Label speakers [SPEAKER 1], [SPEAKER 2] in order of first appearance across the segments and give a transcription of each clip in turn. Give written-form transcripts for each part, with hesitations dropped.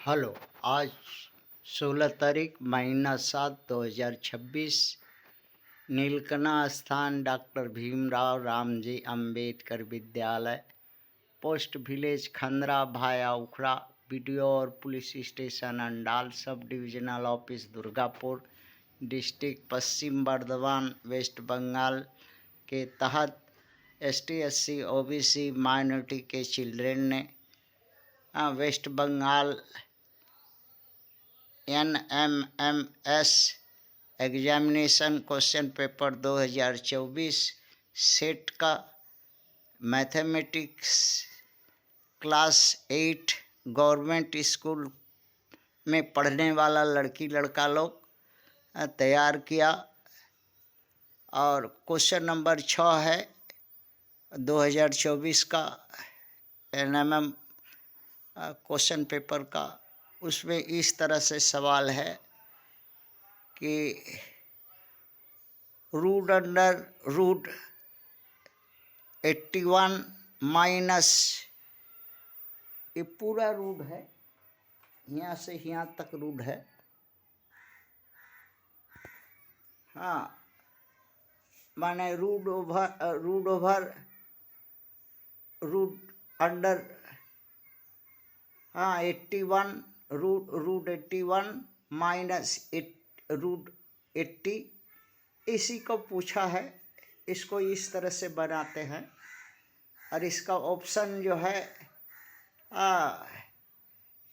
[SPEAKER 1] Hello. आज 16 तारीख महीना 7 2026 नीलकना स्थान डॉक्टर भीमराव रामजी अंबेडकर विद्यालय, पोस्ट विलेज खंदरा भाया उखड़ा, बीडीओ और police station Andal, sub divisional office Durgapur, district Paschim Bardhaman, west Bengal के तहत ST SC OBC माइनॉरिटी के चिल्ड्रेन ने west Bengal NMMS examination question paper 2024 set का मैथमेटिक्स क्लास 8 गवर्नमेंट स्कूल में पढ़ने वाला लड़की लड़का लोग तैयार किया और क्वेश्चन नंबर 6 है 2024 का NMM क्वेश्चन पेपर का। उसमें इस तरह से सवाल है कि रूट अंडर रूट 81 माइनस, ये पूरा रूट है, यहाँ से यहाँ तक रूट है। हाँ, माने root over root under 81 root 81 minus root 80, इसी को पूछा है। इसको इस तरह से बनाते हैं और इसका ऑप्शन जो है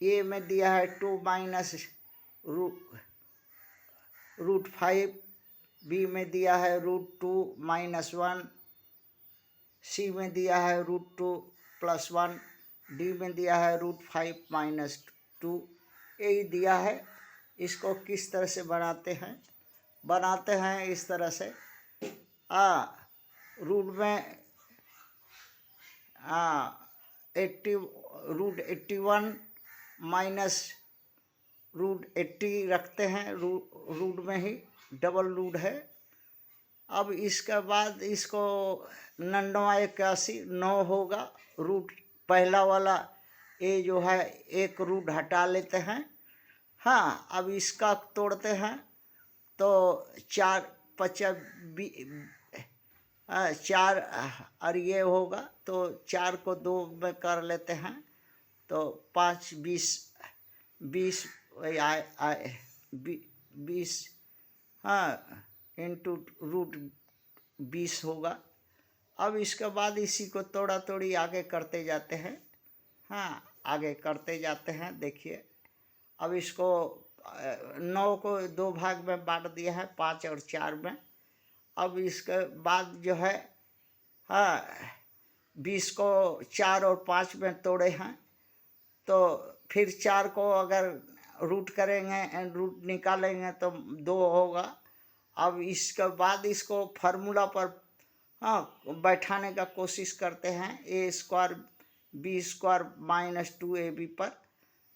[SPEAKER 1] ए में दिया है 2 माइनस रूट 5, बी में दिया है रूट 2 माइनस 1, सी में दिया है रूट 2 प्लस 1, डी में दिया है रूट 5 माइनस 2, यही दिया है। इसको किस तरह से बनाते हैं इस तरह से। रूट में 81 माइनस रूट 80 रखते हैं, रूट में ही डबल रूट है। अब इसके बाद इसको 9 होगा, रूट पहला वाला ए जो है एक रूट हटा लेते हैं। हाँ, अब इसका तोड़ते हैं तो 4 और ये होगा तो 4 को 2 में कर लेते हैं तो 5 20 20 इंटू रूट 20 होगा। अब इसके बाद इसी को तोड़ा तोड़ी आगे करते जाते हैं। आगे करते जाते हैं। देखिए, अब इसको 9 को 2 भाग में बांट दिया है, 5 और 4 में। अब इसके बाद जो है 20 को 4 और 5 में तोड़े हैं तो फिर 4 को अगर रूट करेंगे, रूट निकालेंगे तो 2 होगा। अब इसके बाद इसको फार्मूला पर बैठाने का कोशिश करते हैं, a² b² माइनस 2ab पर।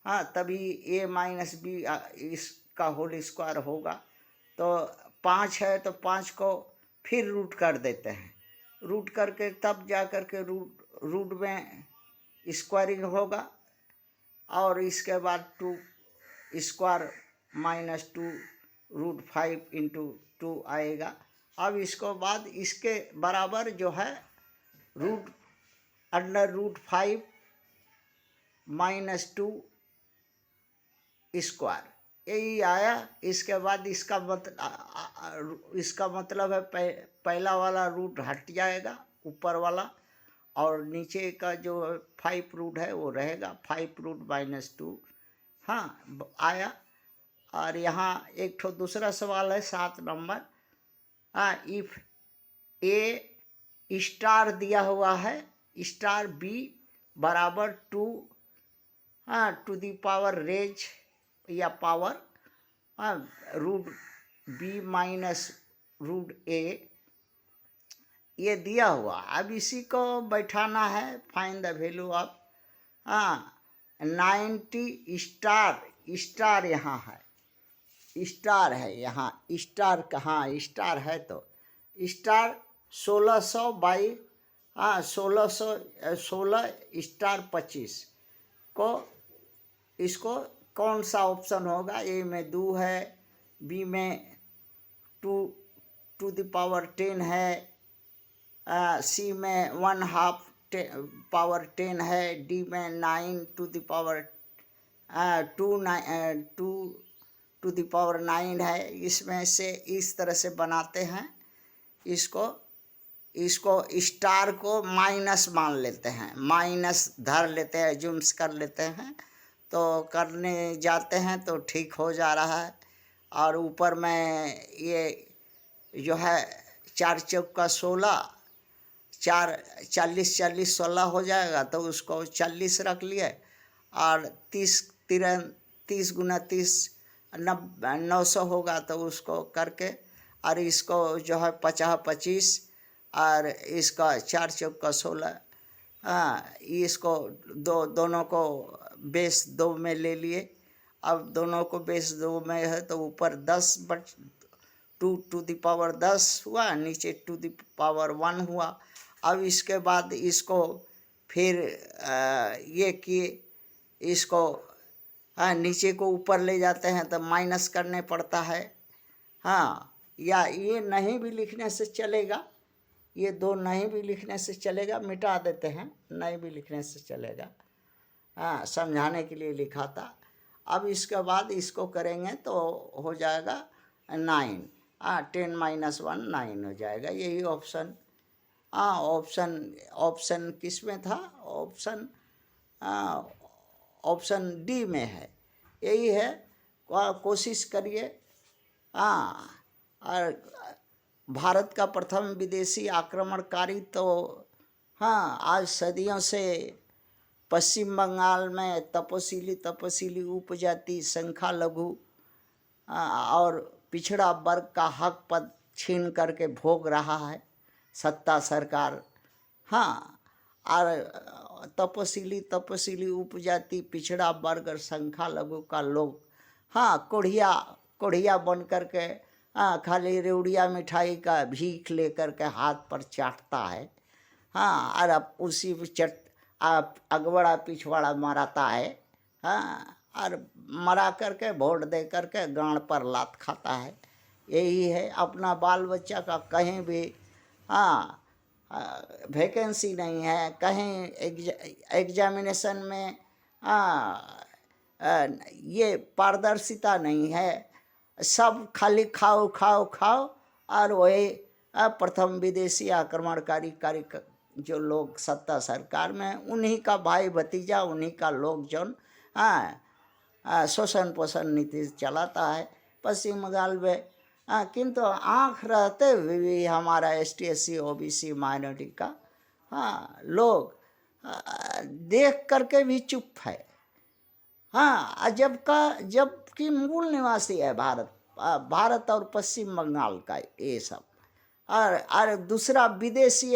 [SPEAKER 1] तभी a माइनस बी इसका होल स्क्वायर होगा। तो 5 है तो 5 को फिर रूट कर देते हैं, रूट करके तब जा कर के रूट में स्क्वायरिंग होगा और इसके बाद 2² माइनस 2 रूट 5 इंटू 2 आएगा। अब इसको बाद इसके बराबर जो है root under root 5 minus 2 square, यही आया। इसके बाद इसका मतलब है पहला वाला रूट हट जाएगा, ऊपर वाला, और नीचे का जो 5 रूट है वो रहेगा, 5 रूट माइनस 2 आया। और यहाँ एक ठो दूसरा सवाल है 7 नंबर। इफ A* दिया हुआ है, स्टार B बराबर 2 टू दी पावर रेज या power root B minus root A, ये दिया हुआ। अब इसी को बैठाना है, find the value of 90 star यहाँ है, स्टार है यहाँ, स्टार कहाँ स्टार है तो स्टार 1600 बाई 16 स्टार 25 को इसको कौन सा ऑप्शन होगा? ए में 2 है, बी में 2^10 है, सी में 1/2 है, डी में 2^9 है। इसमें से इस तरह से बनाते हैं। इसको स्टार को माइनस मान लेते हैं, माइनस धर लेते हैं, जूम्स कर लेते हैं। तो करने जाते हैं तो ठीक हो जा रहा है। और ऊपर में ये जो है 4 चौका 16, 4 40 40 16 हो जाएगा, तो उसको 40 रख लिए। और 30 गुना 30 900 होगा, तो उसको करके और इसको जो है 50 25 और इसका 4 चौका 16, इसको दोनों को बेस 2 में ले लिए। अब दोनों को बेस 2 में है तो ऊपर 2^10 हुआ, नीचे 2^1 हुआ। अब इसके बाद इसको फिर ये किए, इसको नीचे को ऊपर ले जाते हैं तो माइनस करने पड़ता है। या ये नहीं भी लिखने से चलेगा, ये 2 नहीं भी लिखने से चलेगा, मिटा देते हैं, नहीं भी लिखने से चलेगा। समझाने के लिए लिखा था। अब इसके बाद इसको करेंगे तो हो जाएगा 9, 10 - 1 9 हो जाएगा। यही ऑप्शन, ऑप्शन किस में था? ऑप्शन डी में है। यही है, कोशिश करिए। और भारत का प्रथम विदेशी आक्रमणकारी तो आज सदियों से पश्चिम बंगाल में तपसीली उपजाति, संख्यालघु और पिछड़ा वर्ग का हक पद छीन करके भोग रहा है सत्ता सरकार। और तपसीली उपजाति, पिछड़ा वर्ग और संख्यालघु का लोग कोढ़िया बन करके खाली रेवड़िया मिठाई का भीख लेकर के हाथ पर चाटता है। और अब उसी अगवड़ा पिछवाड़ा मराता है। और मरा करके वोट दे करके गांड पर लात खाता है। यही है, अपना बाल बच्चा का कहीं भी वैकेंसी नहीं है, कहीं एग्जामिनेशन में ये पारदर्शिता नहीं है। सब खाली खाओ और वही प्रथम विदेशी आक्रमणकारी जो लोग सत्ता सरकार में, उन्हीं का भाई भतीजा, उन्हीं का लोग जौन शोषण पोषण नीति चलाता है पश्चिम बंगाल में। किंतु आँख रहते हुए भी हमारा ST SC OBC माइनॉरिटी का लोग देख करके भी चुप है। जबकि मूल निवासी है भारत और पश्चिम बंगाल का ये सब। और दूसरा विदेशी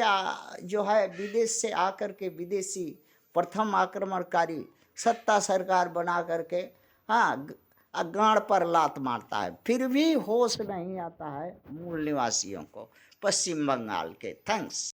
[SPEAKER 1] जो है, विदेश से आकर के विदेशी प्रथम आक्रमणकारी सत्ता सरकार बना करके गांड पर लात मारता है, फिर भी होश नहीं आता है मूल निवासियों को पश्चिम बंगाल के। थैंक्स।